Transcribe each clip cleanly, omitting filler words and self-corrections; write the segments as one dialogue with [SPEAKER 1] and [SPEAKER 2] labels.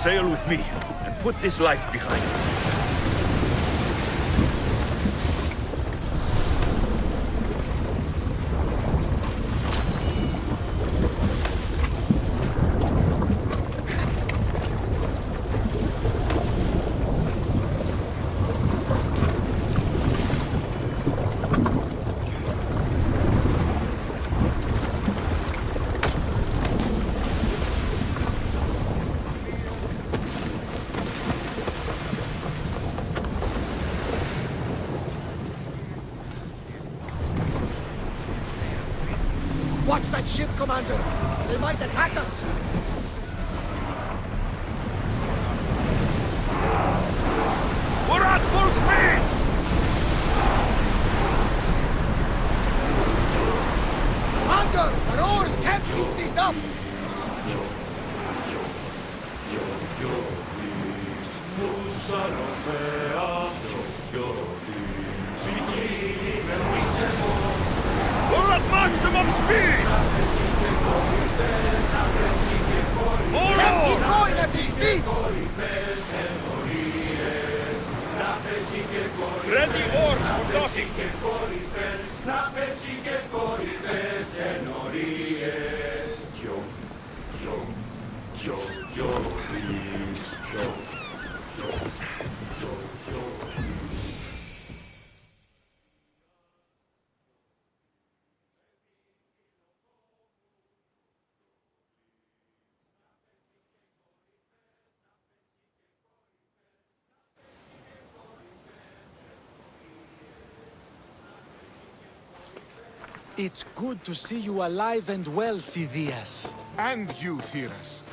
[SPEAKER 1] Sail with me, and put this life behind.
[SPEAKER 2] Watch that ship, Commander! They might attack us!
[SPEAKER 1] We're at full speed!
[SPEAKER 2] Commander! Our oars can't keep this up!
[SPEAKER 1] We're at maximum speed! Hold
[SPEAKER 2] Can't
[SPEAKER 1] on!
[SPEAKER 2] keep going at this speed!
[SPEAKER 1] Ready oars for docking!
[SPEAKER 3] It's good to see you alive and well, Phidias.
[SPEAKER 4] And you, Theras.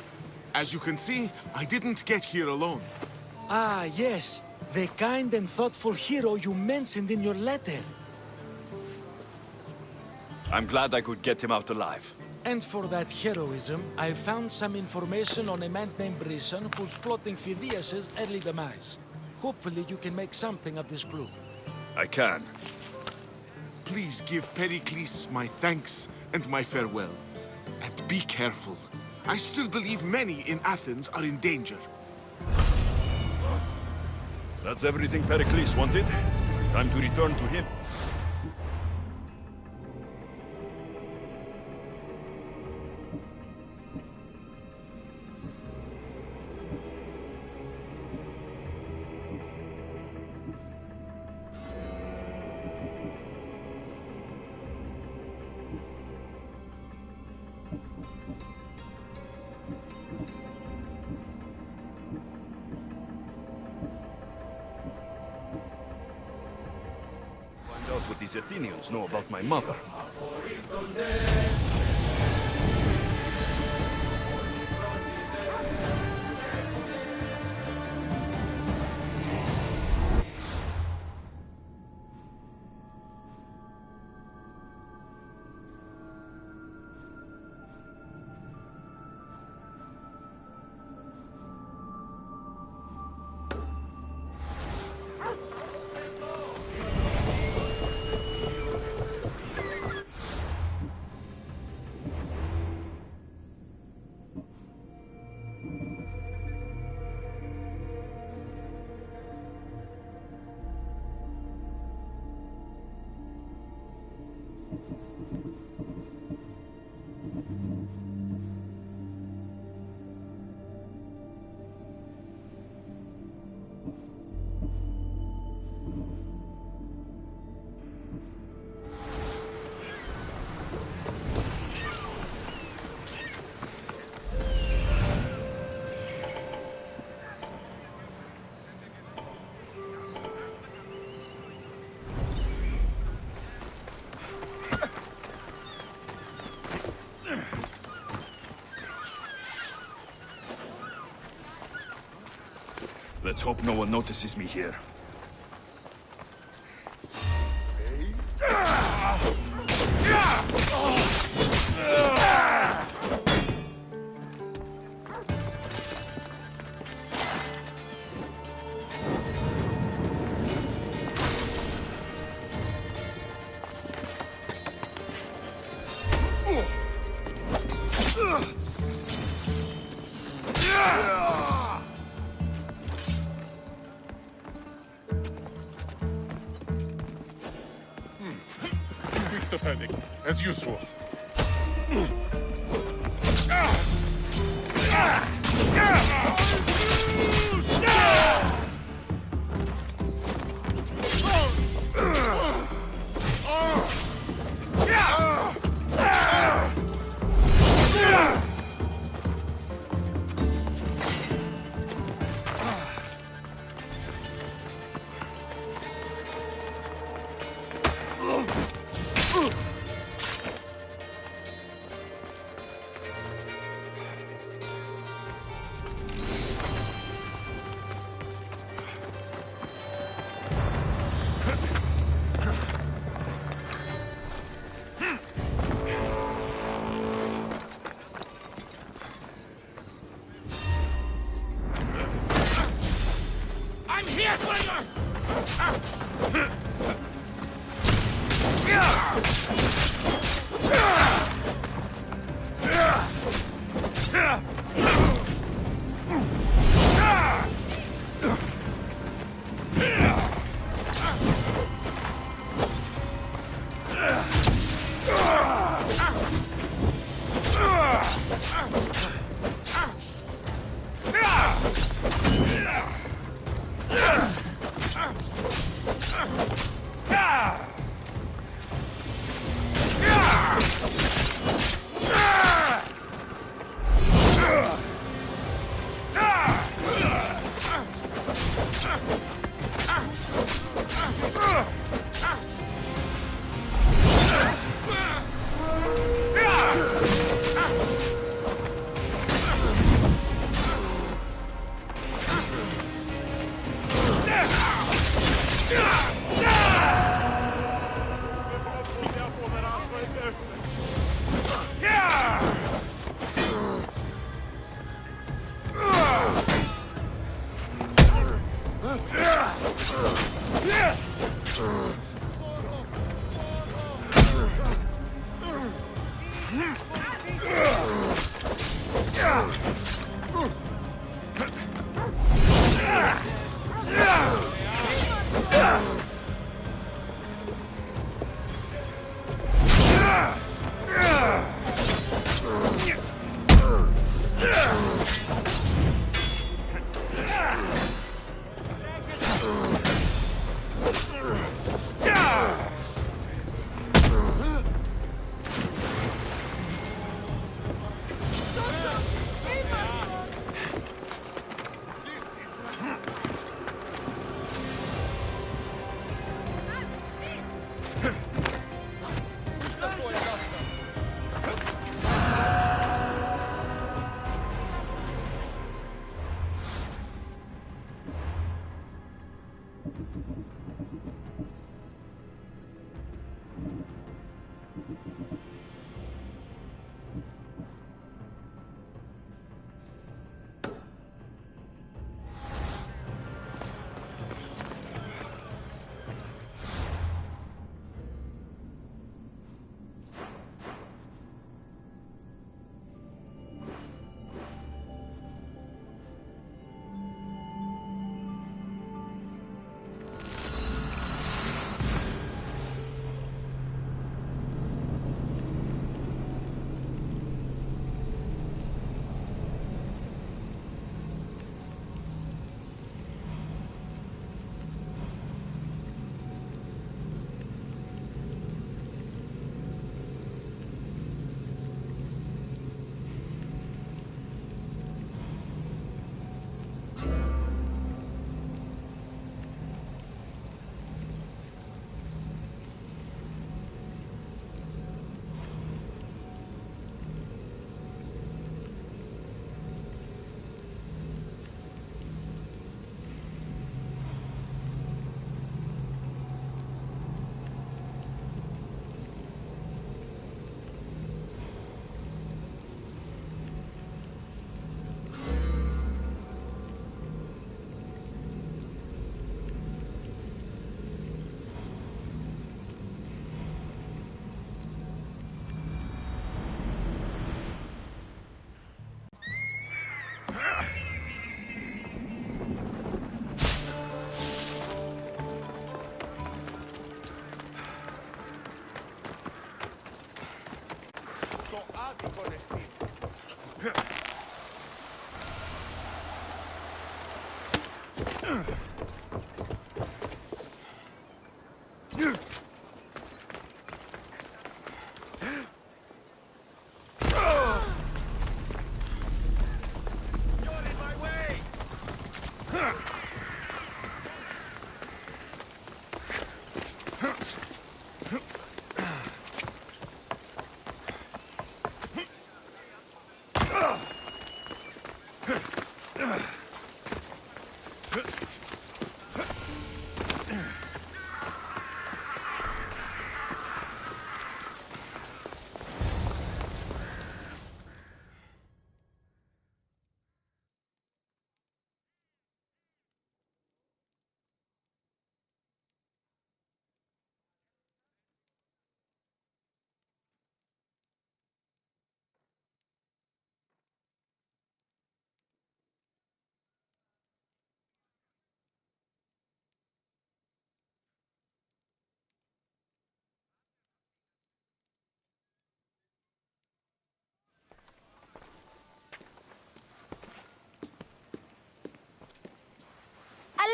[SPEAKER 4] As you can see, I didn't get here alone.
[SPEAKER 3] Ah, yes. The kind and thoughtful hero you mentioned in your letter.
[SPEAKER 1] I'm glad I could get him out alive.
[SPEAKER 3] And for that heroism, I found some information on a man named Brisson who's plotting Phidias' early demise. Hopefully you can make something of this clue.
[SPEAKER 1] I can.
[SPEAKER 4] Please give Pericles my thanks and my farewell. And be careful. I still believe many in Athens are in danger.
[SPEAKER 1] That's everything Pericles wanted. Time to return to him. Find out what these Athenians know about my mother. Let's hope no one notices me here.
[SPEAKER 5] the panic, as usual.
[SPEAKER 2] I'm here, Slinger!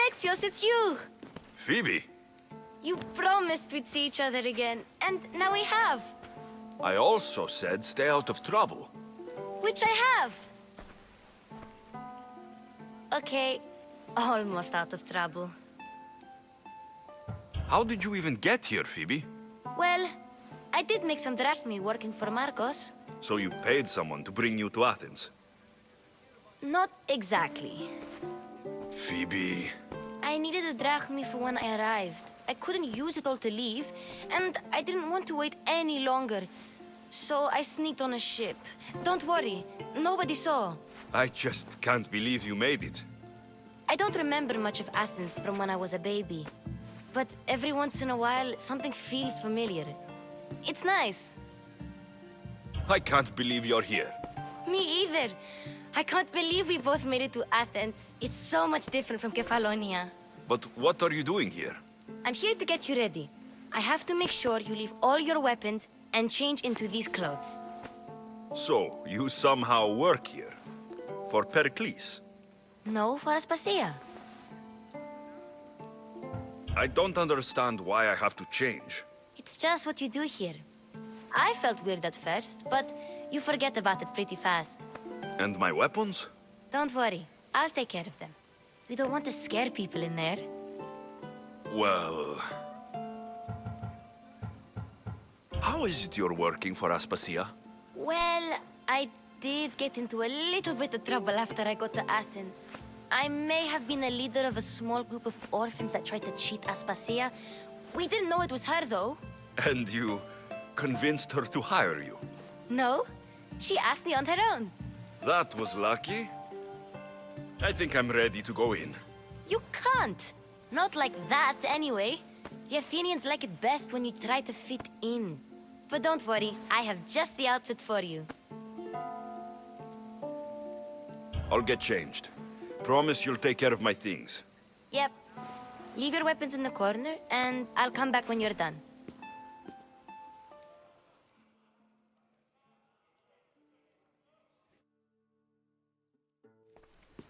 [SPEAKER 5] Alexios, it's you!
[SPEAKER 1] Phoebe,
[SPEAKER 5] You promised we'd see each other again, and now we have.
[SPEAKER 1] I also said stay out of trouble.
[SPEAKER 5] Which I have. Okay, almost out of trouble.
[SPEAKER 1] How did you even get here, Phoebe?
[SPEAKER 5] Well, I did make some drachmi working for Marcos.
[SPEAKER 1] So you paid someone to bring you to Athens?
[SPEAKER 5] Not exactly.
[SPEAKER 1] Phoebe...
[SPEAKER 5] I needed a drachmi for when I arrived. I couldn't use it all to leave, and I didn't want to wait any longer. So I sneaked on a ship. Don't worry, nobody saw.
[SPEAKER 1] I just can't believe you made it.
[SPEAKER 5] I don't remember much of Athens from when I was a baby. But every once in a while, something feels familiar. It's nice.
[SPEAKER 1] I can't believe you're here.
[SPEAKER 5] Me either. I can't believe we both made it to Athens. It's so much different from Kefalonia.
[SPEAKER 1] But what are you doing here?
[SPEAKER 5] I'm here to get you ready. I have to make sure you leave all your weapons and change into these clothes.
[SPEAKER 1] So, you somehow work here? For Pericles?
[SPEAKER 5] No, for Aspasia.
[SPEAKER 1] I don't understand why I have to change.
[SPEAKER 5] It's just what you do here. I felt weird at first, but you forget about it pretty fast.
[SPEAKER 1] And my weapons?
[SPEAKER 5] Don't worry, I'll take care of them. You don't want to scare people in there.
[SPEAKER 1] Well... How is it you're working for Aspasia?
[SPEAKER 5] Well, I did get into a little bit of trouble after I got to Athens. I may have been a leader of a small group of orphans that tried to cheat Aspasia. We didn't know it was her, though.
[SPEAKER 1] And you convinced her to hire you?
[SPEAKER 5] No, she asked me on her own.
[SPEAKER 1] That was lucky. I think I'm ready to go in.
[SPEAKER 5] You can't. Not like that, anyway. The Athenians like it best when you try to fit in. But don't worry, I have just the outfit for you.
[SPEAKER 1] I'll get changed. Promise you'll take care of my things.
[SPEAKER 5] Yep. Leave your weapons in the corner, and I'll come back when you're done.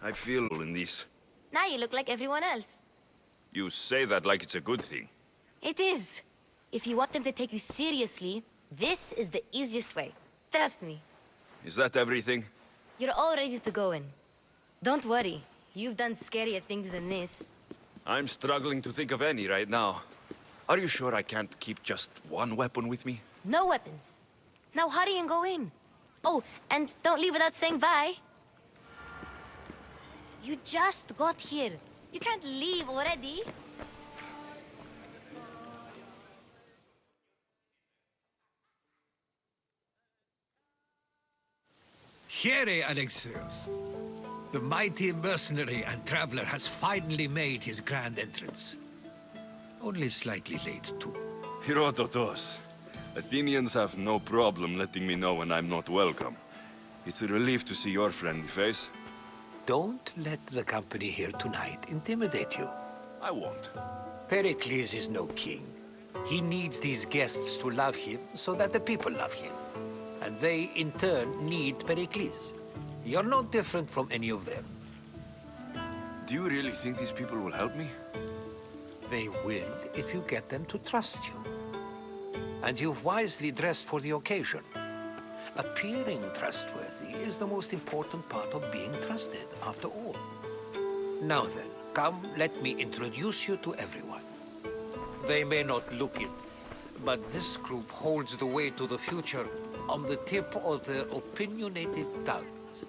[SPEAKER 1] I feel in this.
[SPEAKER 5] Now you look like everyone else.
[SPEAKER 1] You say that like it's a good thing.
[SPEAKER 5] It is. If you want them to take you seriously, this is the easiest way. Trust me.
[SPEAKER 1] Is that everything?
[SPEAKER 5] You're all ready to go in. Don't worry. You've done scarier things than this.
[SPEAKER 1] I'm struggling to think of any right now. Are you sure I can't keep just one weapon with me?
[SPEAKER 5] No weapons. Now hurry and go in. Oh, and don't leave without saying bye. You just got here. You can't leave already.
[SPEAKER 6] Here, Alexios. The mighty mercenary and traveler has finally made his grand entrance. Only slightly late, too.
[SPEAKER 1] Herodotos. Athenians have no problem letting me know when I'm not welcome. It's a relief to see your friendly face.
[SPEAKER 6] Don't let the company here tonight intimidate you.
[SPEAKER 1] I won't.
[SPEAKER 6] Pericles is no king. He needs these guests to love him so that the people love him. And they, in turn, need Pericles. You're no different from any of them.
[SPEAKER 1] Do you really think these people will help me?
[SPEAKER 6] They will if you get them to trust you. And you've wisely dressed for the occasion. Appearing trustworthy is the most important part of being trusted, after all. Now then, come, let me introduce you to everyone. They may not look it, but this group holds the way to the future on the tip of their opinionated tongues.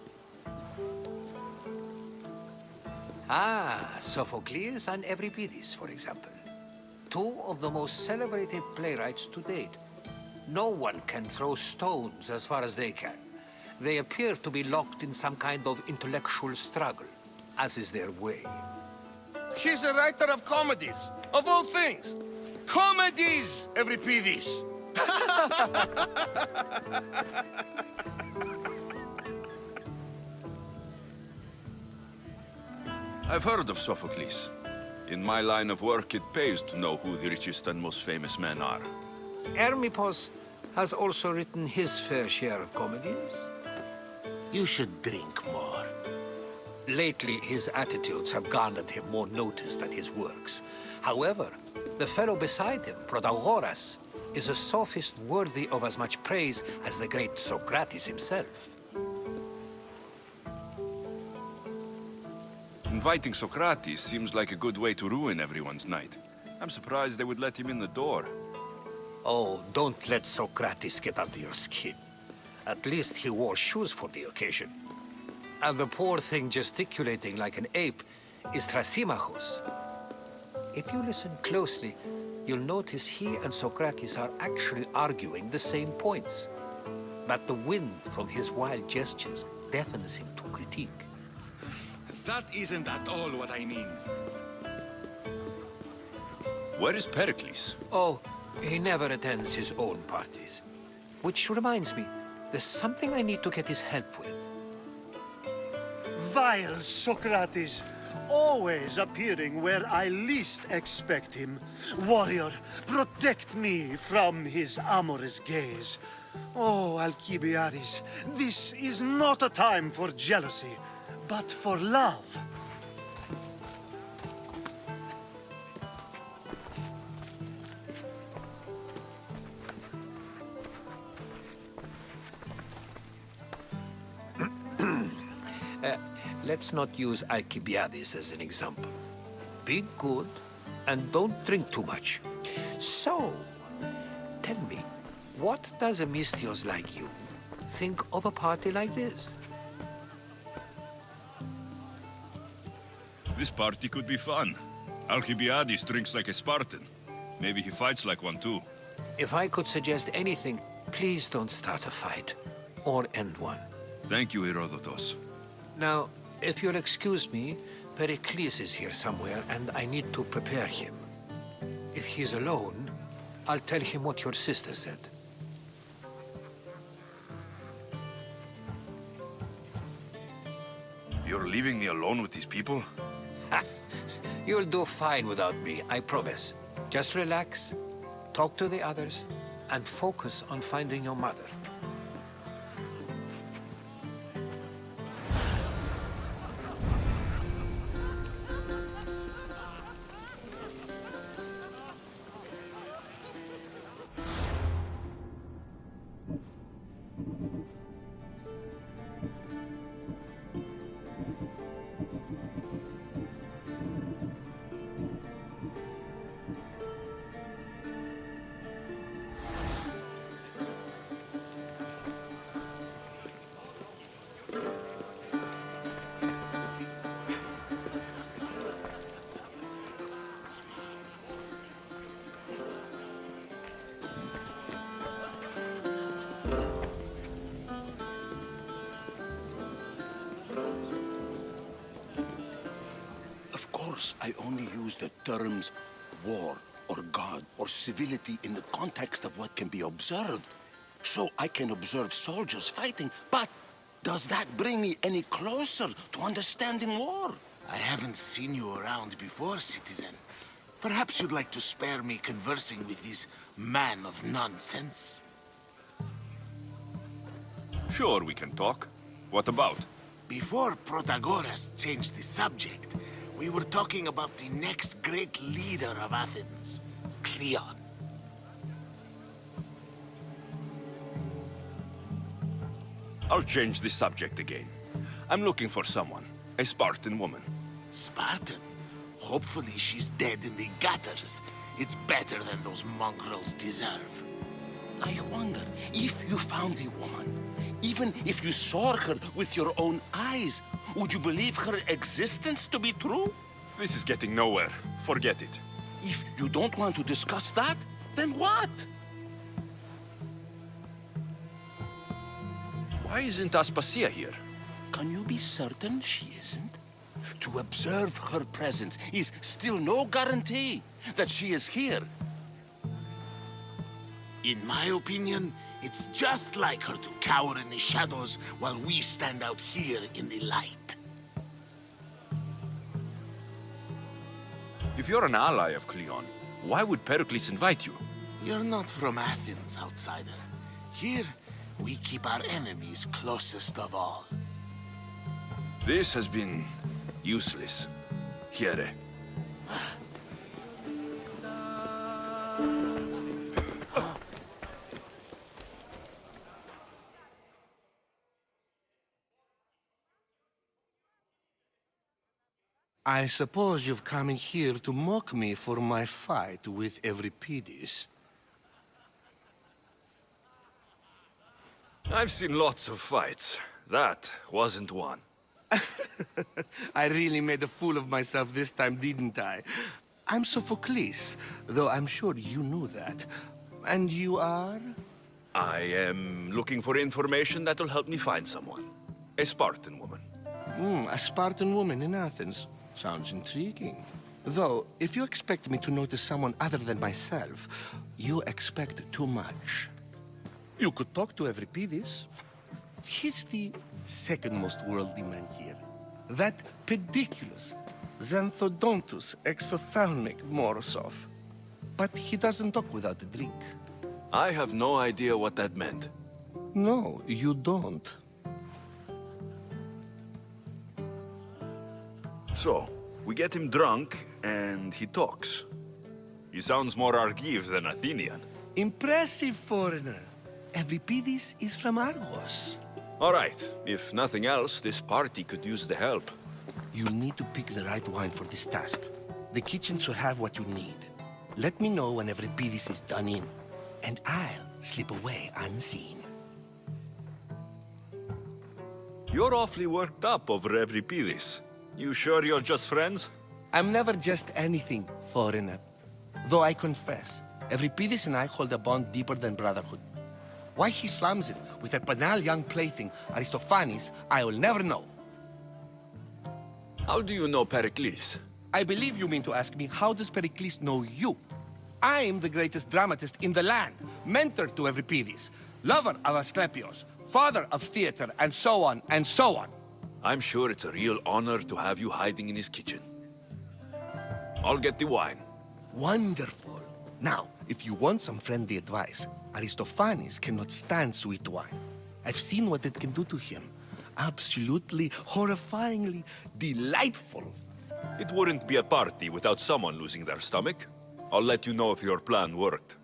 [SPEAKER 6] Ah, Sophocles and Euripides, for example. Two of the most celebrated playwrights to date. No one can throw stones as far as they can. They appear to be locked in some kind of intellectual struggle, as is their way.
[SPEAKER 2] He's a writer of comedies, of all things. Comedies, Euripides.
[SPEAKER 1] I've heard of Sophocles. In my line of work, it pays to know who the richest and most famous men are.
[SPEAKER 6] Hermippos has also written his fair share of comedies.
[SPEAKER 2] You should drink more.
[SPEAKER 6] Lately, his attitudes have garnered him more notice than his works. However, the fellow beside him, Protagoras, is a sophist worthy of as much praise as the great Socrates himself.
[SPEAKER 1] Inviting Socrates seems like a good way to ruin everyone's night. I'm surprised they would let him in the door.
[SPEAKER 6] Oh, don't let Socrates get under your skin. At least he wore shoes for the occasion. And the poor thing gesticulating like an ape is Thrasymachus. If you listen closely, you'll notice he and Socrates are actually arguing the same points. But the wind from his wild gestures deafens him to critique.
[SPEAKER 7] That isn't at all what I mean.
[SPEAKER 1] Where is Pericles?
[SPEAKER 6] Oh, he never attends his own parties. Which reminds me, there's something I need to get his help with.
[SPEAKER 8] Vile Socrates, always appearing where I least expect him. Warrior, protect me from his amorous gaze. Oh, Alcibiades, this is not a time for jealousy, but for love.
[SPEAKER 6] Let's not use Alcibiades as an example. Be good and don't drink too much. So, tell me, what does a Mystios like you think of a party like this?
[SPEAKER 1] This party could be fun. Alcibiades drinks like a Spartan. Maybe he fights like one too.
[SPEAKER 6] If I could suggest anything, please don't start a fight or end one.
[SPEAKER 1] Thank you, Herodotus.
[SPEAKER 6] Now, if you'll excuse me, Pericles is here somewhere and I need to prepare him. If he's alone, I'll tell him what your sister said.
[SPEAKER 1] You're leaving me alone with these people?
[SPEAKER 6] You'll do fine without me, I promise. Just relax, talk to the others, and focus on finding your mother.
[SPEAKER 2] Of course, I only use the terms war or God or civility in the context of what can be observed. So I can observe soldiers fighting, but does that bring me any closer to understanding war?
[SPEAKER 4] I haven't seen you around before, citizen. Perhaps you'd like to spare me conversing with this man of nonsense?
[SPEAKER 1] Sure, we can talk. What about?
[SPEAKER 4] Before Protagoras changed the subject, we were talking about the next great leader of Athens, Cleon.
[SPEAKER 1] I'll change the subject again. I'm looking for someone. A Spartan woman.
[SPEAKER 4] Spartan? Hopefully she's dead in the gutters. It's better than those mongrels deserve.
[SPEAKER 2] I wonder if you found the woman, even if you saw her with your own eyes, would you believe her existence to be true?
[SPEAKER 1] This is getting nowhere. Forget it.
[SPEAKER 2] If you don't want to discuss that, then what?
[SPEAKER 1] Why isn't Aspasia here?
[SPEAKER 2] Can you be certain she isn't? To observe her presence is still no guarantee that she is here.
[SPEAKER 4] In my opinion, it's just like her to cower in the shadows while we stand out here in the light.
[SPEAKER 1] If you're an ally of Cleon, why would Pericles invite you?
[SPEAKER 4] You're not from Athens, outsider. Here, we keep our enemies closest of all.
[SPEAKER 1] This has been Useless. Here.
[SPEAKER 2] I suppose you've come in here to mock me for my fight with Euripides.
[SPEAKER 1] I've seen lots of fights. That wasn't one.
[SPEAKER 2] I really made a fool of myself this time, didn't I? I'm Sophocles, though I'm sure you knew that. And you are?
[SPEAKER 1] I am looking for information that'll help me find someone. A Spartan woman.
[SPEAKER 2] A Spartan woman in Athens. Sounds intriguing. Though, if you expect me to notice someone other than myself, you expect too much. You could talk to Euripides. He's the second most worldly man here. That pediculous, xanthodontus exophthalmic Morosov. But he doesn't talk without a drink.
[SPEAKER 1] I have no idea what that meant.
[SPEAKER 2] No, you don't.
[SPEAKER 1] So, we get him drunk, and he talks. He sounds more Argive than Athenian.
[SPEAKER 2] Impressive, foreigner. Euripides is from Argos.
[SPEAKER 1] All right, if nothing else, this party could use the help.
[SPEAKER 2] You need to pick the right wine for this task. The kitchen should have what you need. Let me know when Euripides is done in, and I'll slip away unseen.
[SPEAKER 1] You're awfully worked up over Euripides. You sure you're just friends?
[SPEAKER 2] I'm never just anything, foreigner. Though I confess, Euripides and I hold a bond deeper than brotherhood. Why he slams it with that banal young plaything, Aristophanes, I will never know.
[SPEAKER 1] How do you know Pericles?
[SPEAKER 2] I believe you mean to ask me, how does Pericles know you? I'm the greatest dramatist in the land, mentor to Euripides, lover of Asclepios, father of theater, and so on, and so on.
[SPEAKER 1] I'm sure it's a real honor to have you hiding in his kitchen. I'll get the wine.
[SPEAKER 2] Wonderful. Now, if you want some friendly advice, Aristophanes cannot stand sweet wine. I've seen what it can do to him. Absolutely, horrifyingly delightful.
[SPEAKER 1] It wouldn't be a party without someone losing their stomach. I'll let you know if your plan worked.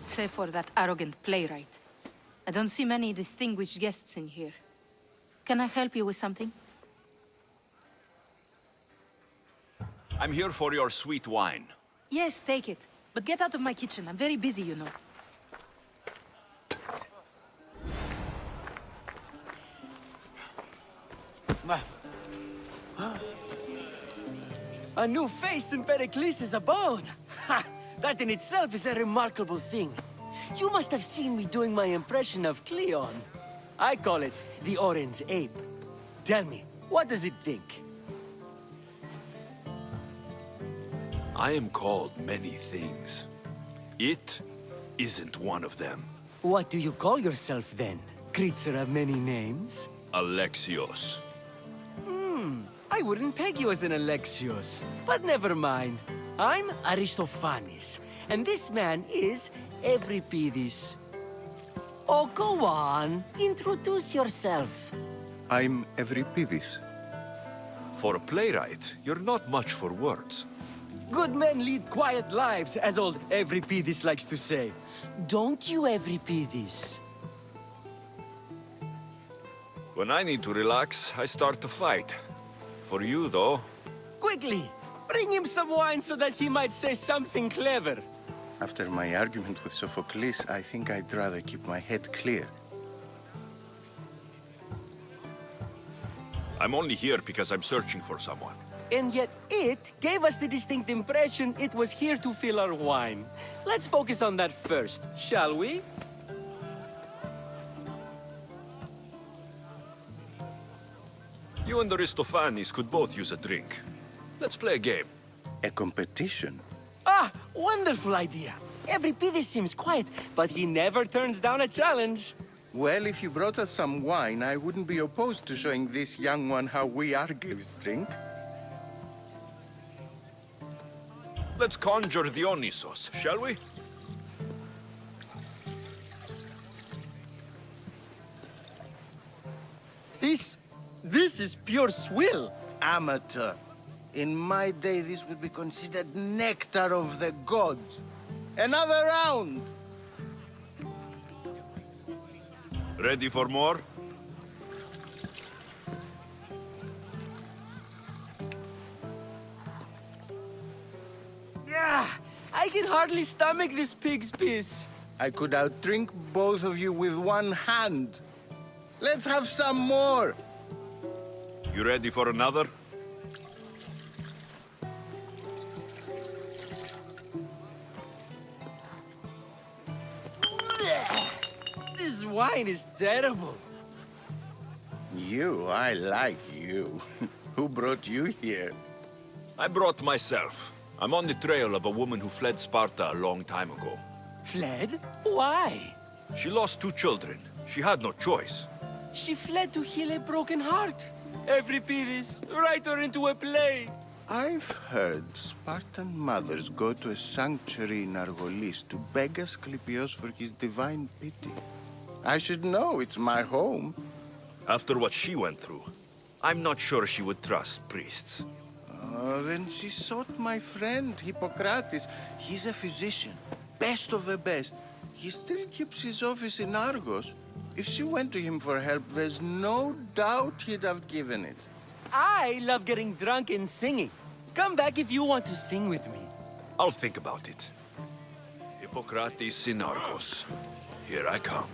[SPEAKER 9] Save for that arrogant playwright. I don't see many distinguished guests in here. Can I help you with something?
[SPEAKER 1] I'm here for your sweet wine.
[SPEAKER 9] Yes, take it. But get out of my kitchen. I'm very busy, you know.
[SPEAKER 10] A new face in Pericles' abode! Ha! That in itself is a remarkable thing. You must have seen me doing my impression of Cleon. I call it the Orange Ape. Tell me, what does it think?
[SPEAKER 1] I am called many things. It isn't one of them.
[SPEAKER 10] What do you call yourself then? Creature of many names?
[SPEAKER 1] Alexios.
[SPEAKER 10] I wouldn't peg you as an Alexios, but never mind. I'm Aristophanes, and this man is Euripides. Oh, go on. Introduce yourself.
[SPEAKER 11] I'm Euripides.
[SPEAKER 1] For a playwright, you're not much for words.
[SPEAKER 10] Good men lead quiet lives, as old Euripides likes to say. Don't you, Euripides?
[SPEAKER 1] When I need to relax, I start to fight. For you, though,
[SPEAKER 10] Quickly, bring him some wine so that he might say something clever.
[SPEAKER 11] After my argument with Sophocles, I think I'd rather keep my head clear.
[SPEAKER 1] I'm only here because I'm searching for someone.
[SPEAKER 10] And yet it gave us the distinct impression it was here to fill our wine. Let's focus on that first, shall we?
[SPEAKER 1] You and Aristophanes could both use a drink. Let's play a game.
[SPEAKER 11] A competition?
[SPEAKER 10] Ah, wonderful idea. Euripides seems quiet, but he never turns down a challenge.
[SPEAKER 11] Well, if you brought us some wine, I wouldn't be opposed to showing this young one how we Argives drink.
[SPEAKER 1] Let's conjure Dionysos, shall we?
[SPEAKER 10] This is pure swill.
[SPEAKER 11] Amateur. In my day, this would be considered nectar of the gods. Another round!
[SPEAKER 1] Ready for more?
[SPEAKER 10] Yeah, I can hardly stomach this pig's piss.
[SPEAKER 11] I could outdrink both of you with one hand. Let's have some more!
[SPEAKER 1] You ready for another?
[SPEAKER 10] This wine is terrible.
[SPEAKER 11] You, I like you. Who brought you here?
[SPEAKER 1] I brought myself. I'm on the trail of a woman who fled Sparta a long time ago.
[SPEAKER 10] Fled? Why?
[SPEAKER 1] She lost 2 children. She had no choice.
[SPEAKER 10] She fled to heal a broken heart. Euripides, write her into a play.
[SPEAKER 11] I've heard Spartan mothers go to a sanctuary in Argolis to beg Asclepios for his divine pity. I should know, it's my home.
[SPEAKER 1] After what she went through, I'm not sure she would trust priests.
[SPEAKER 11] Then she sought my friend, Hippocrates. He's a physician, best of the best. He still keeps his office in Argos. If she went to him for help, there's no doubt he'd have given it.
[SPEAKER 10] I love getting drunk and singing. Come back if you want to sing with me.
[SPEAKER 1] I'll think about it. Hippocrates in Argos. Here I come.